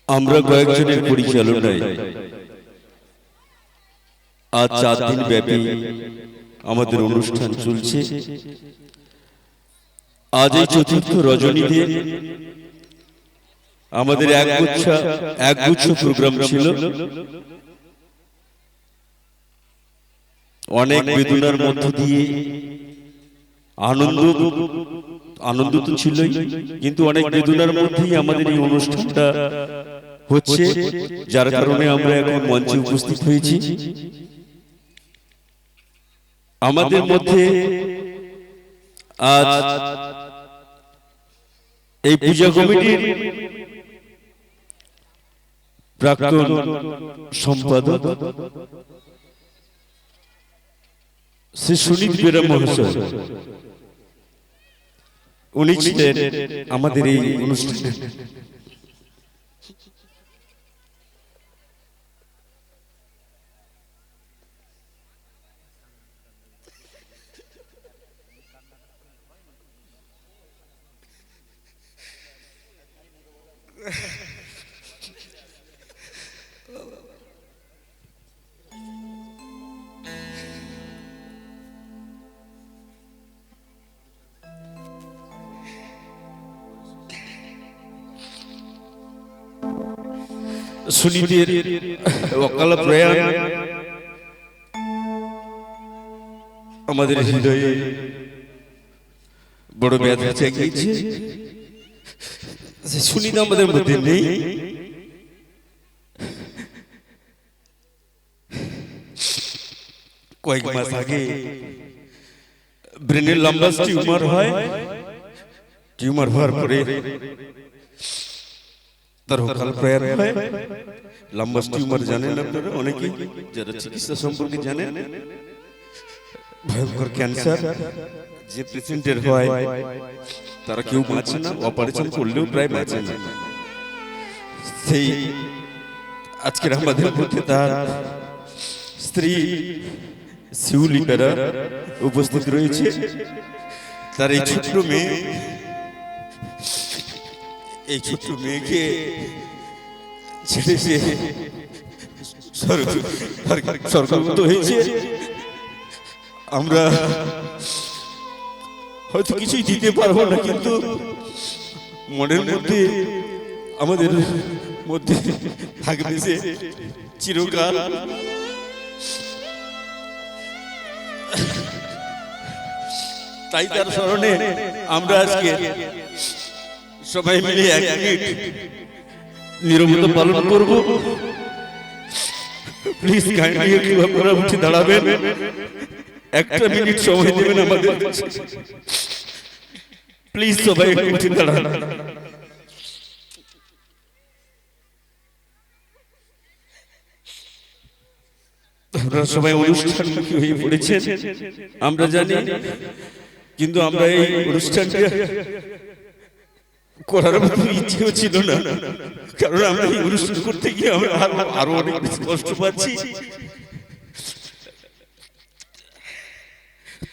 আমরা কয়েকজনের পরিচালনায় আজ 4 দিন ব্যাপী আমাদের অনুষ্ঠান চলছে। আজ এই চতুর্থ রজনীতে আমাদের একগুচ্ছ প্রোগ্রাম ছিল। অনেক বেদনার মধ্য দিয়ে আনন্দ তো ছিলই, কিন্তু অনেক বেদনার মধ্যেই আমাদের এই অনুষ্ঠানটা হচ্ছে, যার কারণে আমরা এখন মঞ্চে উপস্থিত হয়েছি। আমাদের মধ্যে আজ এই পূজা কমিটির প্রাক্তন সম্পাদক শ্রী সুনীত বেরা মহাশয়, উনি ছিলেন আমাদের এই অনুষ্ঠানে। সুনীতের অকাল প্রয়াণ আমাদের হৃদয়ে বড় ব্যথা জাগিয়েছে। সুনীত আমাদের মধ্যে নেই, কয়েক মাস আগে ব্রেনের লম্বা টিউমার হয়। টিউমার হওয়ার পরে তার অকাল প্রয়াণ হয়। লম্বা টিউমার জানেন আপনারা অনেকেই, যারা চিকিৎসা সম্পর্কে জানেন। ভয়ঙ্কর ক্যান্সার, যে পেশেন্টের হয় তারা কেউ বাঁচে না, অপারেশন করলেও প্রায় বাঁচে না। সেই আজকের আমাদের মধ্যে তার স্ত্রী শিউলি বেরা উপস্থিত রয়েছে। তার এই ছোট্ট মেয়েকে ছেড়ে সে স্বর্গগত হয়েছে। আমরা হয়তো কিছুই দিতে পারবো না, কিন্তু মনের মধ্যে আমাদের মধ্যে থাকবে সে চিরকাল। তাই তার স্মরণে আমরা আজকে সবাই মিলে 1 মিনিট নীরবতা পালন করব। প্লিজ কাইন্ডলি একটু আপনারা উঠে দাঁড়াবেন, 1 মিনিট সময় দেবেন আমাদের। প্লিজ সবাই একটু উঠে দাঁড়ান। আপনারা সবাই অনুষ্ঠানমুখী হয়ে পড়েছেন আমরা জানি, কিন্তু আমরা এই অনুষ্ঠানটা করার মতো ইচ্ছেও ছিল না, কারণ আমরা এই অনুষ্ঠান করতে গিয়ে আমরা আরো অনেক বেশি কষ্ট পাচ্ছি।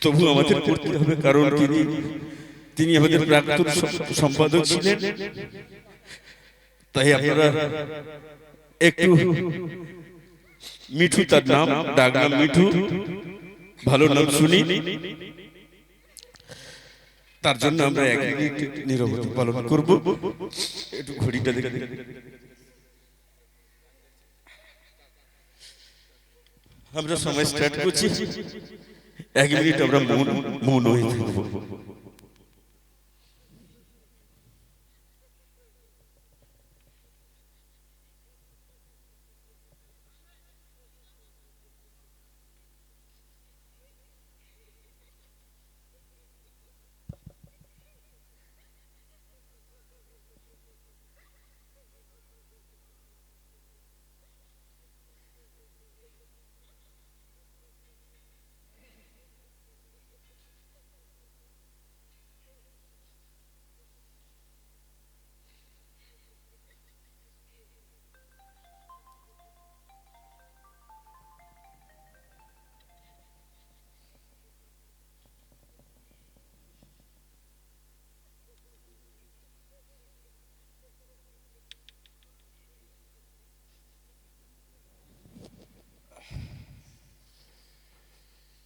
তবু আমাদের করতে হবে, কারণ তিনি আমাদের প্রাক্তন সম্পাদক ছিলেন। তাই আপনারা একটু, মিঠু তার নাম, ডাক নাম মিঠু, ভালো নাম শুনি, তার জন্য আমরা 1 মিনিট নীরবতা পালন করব। একটু ঘড়িটা দেখে আমরা সময় স্টার্ট করছি। 1 মিনিট আমরা মৌন হয়ে থাকবো।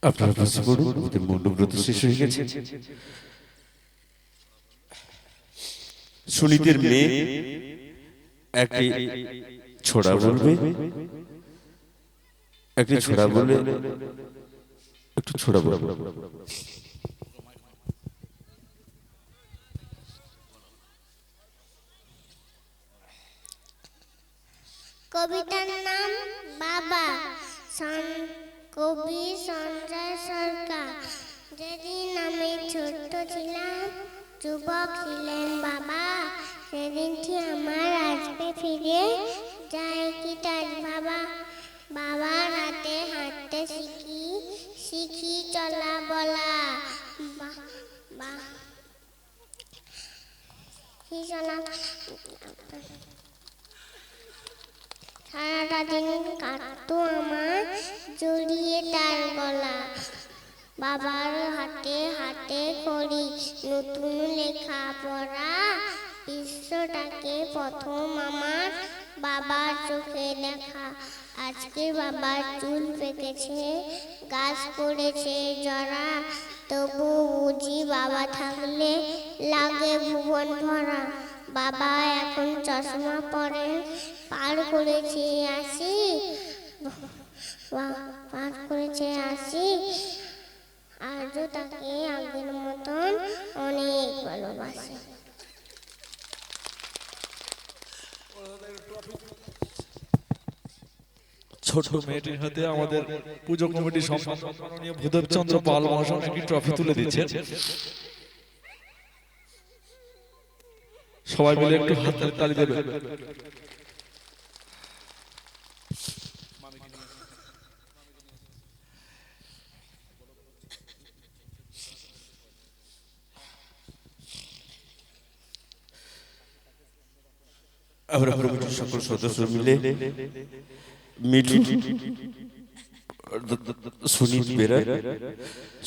আপনারা বসে পড়ুন, আমাদের মণ্ডপব্রত শেষ হয়ে গেছে। সুনীতের মেয়ে একটি ছোড়া বলবে, একটি ছোড়া বলে একটু ছোড়া বলবে। কবিতার নাম বাবা, কবি সঞ্জয় সরকার। যেদিন আমি ছোট্ট ছিলাম, যুবক ছিলেন বাবা, সেদিনটি আমার আসবে ফিরে, যায় কি তার বাবা। বাবা রাতে হাঁটতে শিখি, শিখি চলা বলা, সারাটা দিন কাটতো আমার জড়িয়ে তার গলা। বাবার হাতে হাতে করি নতুন লেখা পড়া, বিশ্বটাকে প্রথম আমার বাবার চোখে দেখা। আজকে বাবার চুল পেকেছে, গাছ করেছে জরা, তবু বুঝি বাবা থাকলে লাগে ভুবন ভরা। বাবা এখন চশমা পরে, পার করেছে আসি, পার করেছে আসি, আজও তাকে আগের মতন অনেক ভালোবাসে। ছোট মেয়েটির হাতে আমাদের পুজো কমিটির সম্পাদক মাননীয় ভূদেব চন্দ্র পাল মহাশয় একটি ট্রফি তুলে দিচ্ছেন। সবাই মিলে একটু হাতের তালি দেবে। আমরা কমিটির সকল সদস্য মিলে মিঠু সুনীত বেরা,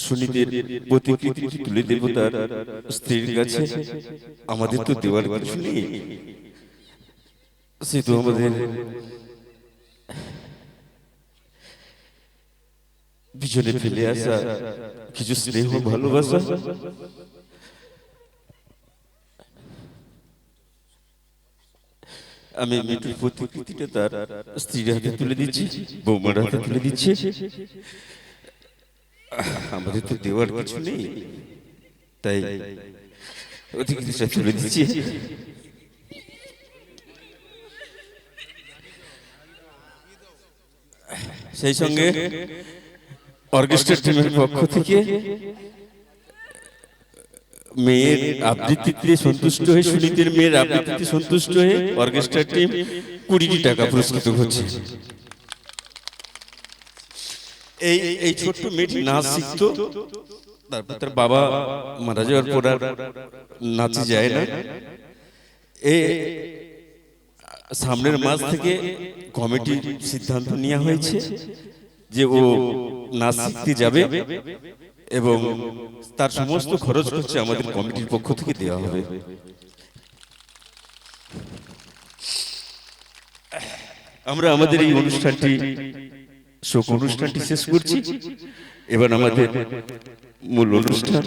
সুনীতের প্রতিকৃতি তুলে দেব তার স্ত্রীর কাছে। আমাদের তো দেওয়ার কিছু নেই, সে তো আমাদের পিছনে ফেলে আসা কিছু স্নেহ ভালোবাসা। আমি মিঠুর প্রতিকৃতিটা তার স্ত্রীর হাতে তুলে দিচ্ছি, বৌমার হাতে তুলে দিচ্ছি। আমাদের তো দেওয়ার কিছু নেই, তাই প্রতিকৃতিটা তুলে দিচ্ছি। সেই সঙ্গে অর্কেস্ট্রা টিমের পক্ষ থেকে মেয়ের আবৃত্তিতে সন্তুষ্ট হয়ে, সুনীতের মেয়ের আবৃত্তিতে সন্তুষ্ট হয়ে অর্কেস্ট্রা টিম 20টি টাকা পুরস্কৃত হচ্ছে। এই ছোট্ট মেয়েটি নাচ শিখতো, তারপর তার বাবা মারা যাওয়ার পর আর নাচে যায় না। সামনের মাস থেকে কমিটির সিদ্ধান্ত নেওয়া হয়েছে যে ও নাচ শিখতে যাবে এবং তার সমস্ত খরচ হচ্ছে আমাদের কমিটির পক্ষ থেকে দেওয়া হবে। আমরা আমাদের এই অনুষ্ঠানটি শেষ করছি। এবার আমাদের মূল অনুষ্ঠান